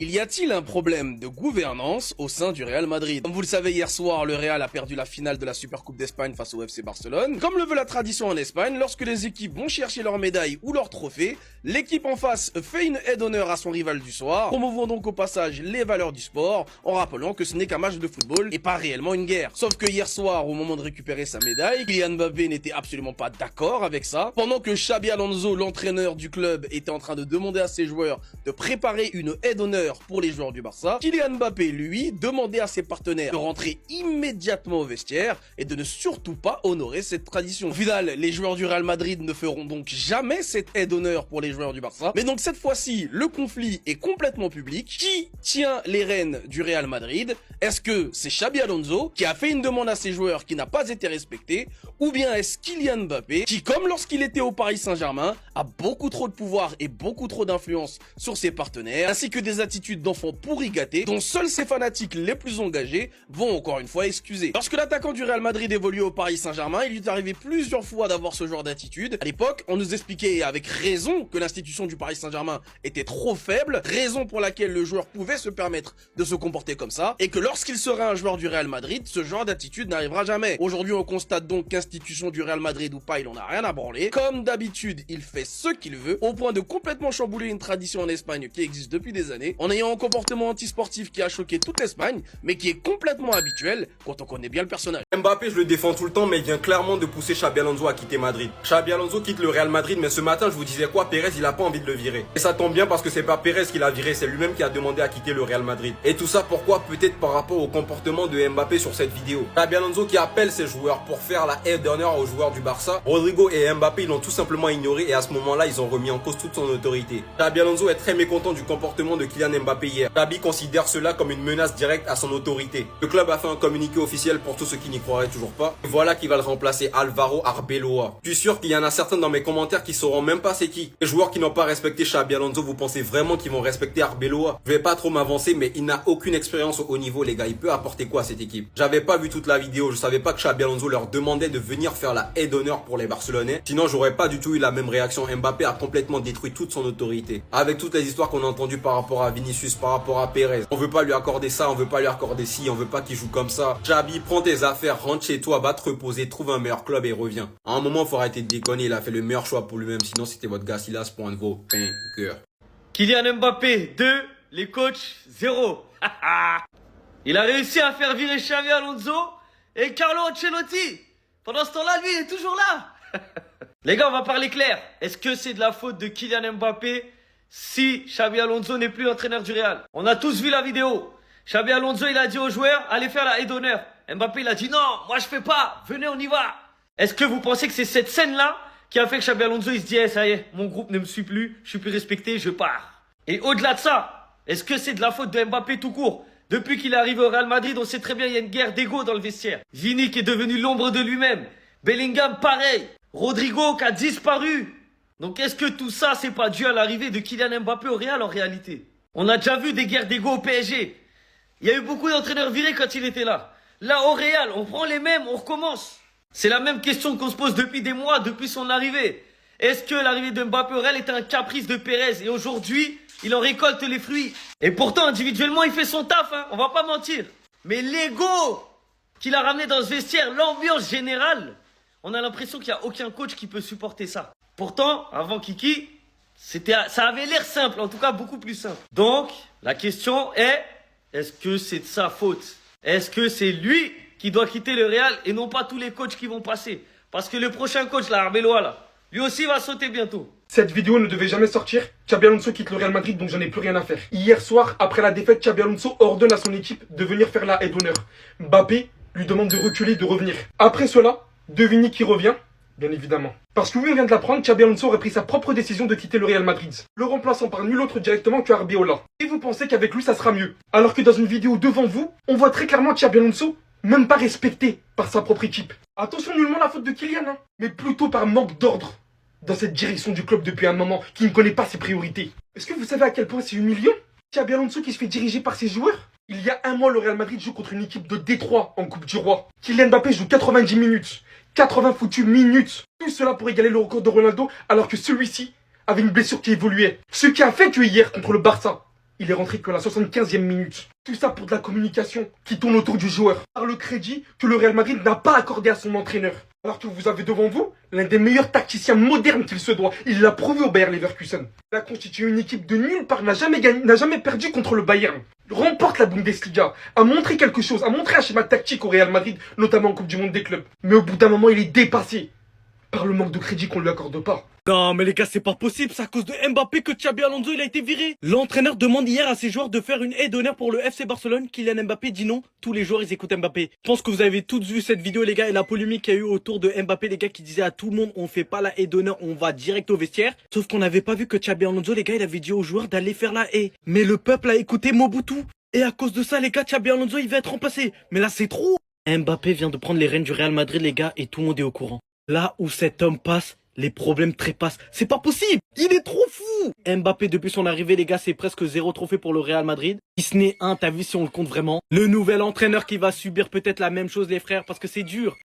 Il y a-t-il un problème de gouvernance au sein du Real Madrid? Comme vous le savez, hier soir, le Real a perdu la finale de la Supercoupe d'Espagne face au FC Barcelone. Comme le veut la tradition en Espagne, lorsque les équipes vont chercher leur médaille ou leur trophée, l'équipe en face fait une aide d'honneur à son rival du soir, promouvant donc au passage les valeurs du sport, en rappelant que ce n'est qu'un match de football et pas réellement une guerre. Sauf que hier soir, au moment de récupérer sa médaille, Kylian Mbappé n'était absolument pas d'accord avec ça. Pendant que Xabi Alonso, l'entraîneur du club, était en train de demander à ses joueurs de préparer une aide d'honneur pour les joueurs du Barça, Kylian Mbappé, lui, demandait à ses partenaires de rentrer immédiatement au vestiaire et de ne surtout pas honorer cette tradition. Au final, les joueurs du Real Madrid ne feront donc jamais cette aide d'honneur pour les joueurs du Barça. Mais donc cette fois-ci, le conflit est complètement public. Qui tient les rênes du Real Madrid? Est-ce que c'est Xabi Alonso qui a fait une demande à ses joueurs qui n'a pas été respectée? Ou bien est-ce Kylian Mbappé qui, comme lorsqu'il était au Paris Saint-Germain, a beaucoup trop de pouvoir et beaucoup trop d'influence sur ses partenaires, ainsi que des attitudes d'enfants pourri gâtés, dont seuls ses fanatiques les plus engagés vont encore une fois excuser. Lorsque l'attaquant du Real Madrid évoluait au Paris Saint-Germain, il lui est arrivé plusieurs fois d'avoir ce genre d'attitude. À l'époque, on nous expliquait avec raison que l'institution du Paris Saint-Germain était trop faible, raison pour laquelle le joueur pouvait se permettre de se comporter comme ça, et que lorsqu'il sera un joueur du Real Madrid, ce genre d'attitude n'arrivera jamais. Aujourd'hui, on constate donc qu'institution du Real Madrid ou pas, il en a rien à branler. Comme d'habitude, il fait ce qu'il veut, au point de complètement chambouler une tradition en Espagne qui existe depuis des années, en ayant un comportement antisportif qui a choqué toute l'Espagne, mais qui est complètement habituel quand on connaît bien le personnage. Mbappé, je le défends tout le temps, mais il vient clairement de pousser Xabi Alonso à quitter Madrid. Xabi Alonso quitte le Real Madrid, mais ce matin, je vous disais quoi, Pérez, il a pas envie de le virer. Et ça tombe bien parce que c'est pas Pérez qui l'a viré, c'est lui-même qui a demandé à quitter le Real Madrid. Et tout ça pourquoi? Peut-être par rapport au comportement de Mbappé sur cette vidéo. Xabi Alonso qui appelle ses joueurs pour faire la aide d'honneur aux joueurs du Barça. Rodrigo et Mbappé, ils l'ont tout simplement ignoré et à ce moment-là, ils ont remis en cause toute son autorité. Xabi Alonso est très mécontent du comportement de Kylian Mbappé hier. Xabi considère cela comme une menace directe à son autorité. Le club a fait un communiqué officiel pour tous ceux qui n'y croiraient toujours pas. Et voilà qui va le remplacer, Álvaro Arbeloa. Je suis sûr qu'il y en a certains dans mes commentaires qui sauront même pas c'est qui. Les joueurs qui n'ont pas respecté Xabi Alonso, vous pensez vraiment qu'ils vont respecter Arbeloa? Je vais pas trop m'avancer, mais il n'a aucune expérience au haut niveau, les gars. Il peut apporter quoi à cette équipe? J'avais pas vu toute la vidéo, je savais pas que Xabi Alonso leur demandait de venir faire la aide d'honneur pour les Barcelonais. Sinon, j'aurais pas du tout eu la même réaction. Mbappé a complètement détruit toute son autorité. Avec toutes les histoires qu'on a entendues par rapport à Vinicius, par rapport à Pérez. On veut pas lui accorder ça, on veut pas lui accorder ci, on veut pas qu'il joue comme ça. Xabi, prends tes affaires, rentre chez toi, va te reposer, trouve un meilleur club et reviens. À un moment, faut arrêter de déconner, il a fait le meilleur choix pour lui-même, sinon c'était votre gars Silas pour un de vos cœur. Kylian Mbappé, 2, les coachs, 0. Il a réussi à faire virer Xabi Alonso et Carlo Ancelotti. Pendant ce temps-là, lui, il est toujours là. Les gars, on va parler clair. Est-ce que c'est de la faute de Kylian Mbappé si Xabi Alonso n'est plus l'entraîneur du Real? On a tous vu la vidéo. Xabi Alonso, il a dit aux joueurs, allez faire la aide d'honneur. Mbappé, il a dit, non, moi je fais pas, venez, on y va. Est-ce que vous pensez que c'est cette scène-là qui a fait que Xabi Alonso, il se dit, hey, ça y est, mon groupe ne me suit plus, je suis plus respecté, je pars. Et au-delà de ça, est-ce que c'est de la faute de Mbappé tout court? Depuis qu'il est arrivé au Real Madrid, on sait très bien, il y a une guerre d'ego dans le vestiaire. Vini qui est devenu l'ombre de lui-même. Bellingham, pareil. Rodrigo qui a disparu. Donc est-ce que tout ça, c'est pas dû à l'arrivée de Kylian Mbappé au Real en réalité? On a déjà vu des guerres d'ego au PSG. Il y a eu beaucoup d'entraîneurs virés quand il était là. Là, au Real, on prend les mêmes, on recommence. C'est la même question qu'on se pose depuis des mois, depuis son arrivée. Est-ce que l'arrivée de Mbappé au Real était un caprice de Pérez? Et aujourd'hui, il en récolte les fruits. Et pourtant, individuellement, il fait son taf, hein, on va pas mentir. Mais l'ego qu'il a ramené dans ce vestiaire, l'ambiance générale, on a l'impression qu'il n'y a aucun coach qui peut supporter ça. Pourtant, avant Kiki, ça avait l'air simple, en tout cas beaucoup plus simple. Donc, la question est, est-ce que c'est de sa faute? Est-ce que c'est lui qui doit quitter le Real et non pas tous les coachs qui vont passer? Parce que le prochain coach, là, Arbeloa, là, lui aussi va sauter bientôt. Cette vidéo ne devait jamais sortir. Xabi Alonso quitte le Real Madrid, donc j'en ai plus rien à faire. Hier soir, après la défaite, Xabi Alonso ordonne à son équipe de venir faire la aide d'honneur. Mbappé lui demande de reculer, de revenir. Après cela, Devini qui revient, bien évidemment. Parce que oui, on vient de l'apprendre, Xabi Alonso aurait pris sa propre décision de quitter le Real Madrid, le remplaçant par nul autre directement que Arbeloa. Et vous pensez qu'avec lui, ça sera mieux. Alors que dans une vidéo devant vous, on voit très clairement Xabi Alonso même pas respecté par sa propre équipe. Attention, nullement la faute de Kylian, hein, mais plutôt par manque d'ordre dans cette direction du club depuis un moment, qui ne connaît pas ses priorités. Est-ce que vous savez à quel point c'est humiliant? Xabi Alonso qui se fait diriger par ses joueurs. Il y a un mois, le Real Madrid joue contre une équipe de Détroit en Coupe du Roi. Kylian Mbappé joue 90 minutes. 80 foutues minutes. Tout cela pour égaler le record de Ronaldo, alors que celui-ci avait une blessure qui évoluait. Ce qui a fait que hier, contre le Barça, il est rentré que à la 75e minute. Tout ça pour de la communication qui tourne autour du joueur. Par le crédit que le Real Madrid n'a pas accordé à son entraîneur. Alors que vous avez devant vous l'un des meilleurs tacticiens modernes qu'il se doit. Il l'a prouvé au Bayer Leverkusen. Il a constitué une équipe de nulle part, n'a jamais perdu contre le Bayern. Remporte la Bundesliga, a montré quelque chose, a montré un schéma tactique au Real Madrid, notamment en Coupe du Monde des clubs. Mais au bout d'un moment, il est dépassé par le manque de crédit qu'on ne lui accorde pas. Non mais les gars c'est pas possible, c'est à cause de Mbappé que Xabi Alonso il a été viré. L'entraîneur demande hier à ses joueurs de faire une aide d'honneur pour le FC Barcelone. Kylian Mbappé dit non, tous les joueurs ils écoutent Mbappé. Je pense que vous avez tous vu cette vidéo les gars et la polémique qu'il y a eu autour de Mbappé, les gars qui disaient à tout le monde on fait pas la aide d'honneur, on va direct au vestiaire. Sauf qu'on n'avait pas vu que Xabi Alonso les gars il avait dit aux joueurs d'aller faire la haie. Mais le peuple a écouté Mobutu. Et à cause de ça les gars Xabi Alonso il va être remplacé. Mais là c'est trop. Mbappé vient de prendre les rênes du Real Madrid les gars et tout le monde est au courant. Là où cet homme passe, les problèmes trépassent. C'est pas possible. Il est trop fou. Mbappé, depuis son arrivée, les gars, c'est presque 0 trophée pour le Real Madrid. Si ce n'est 1, t'as vu si on le compte vraiment. Le nouvel entraîneur qui va subir peut-être la même chose, les frères, parce que c'est dur.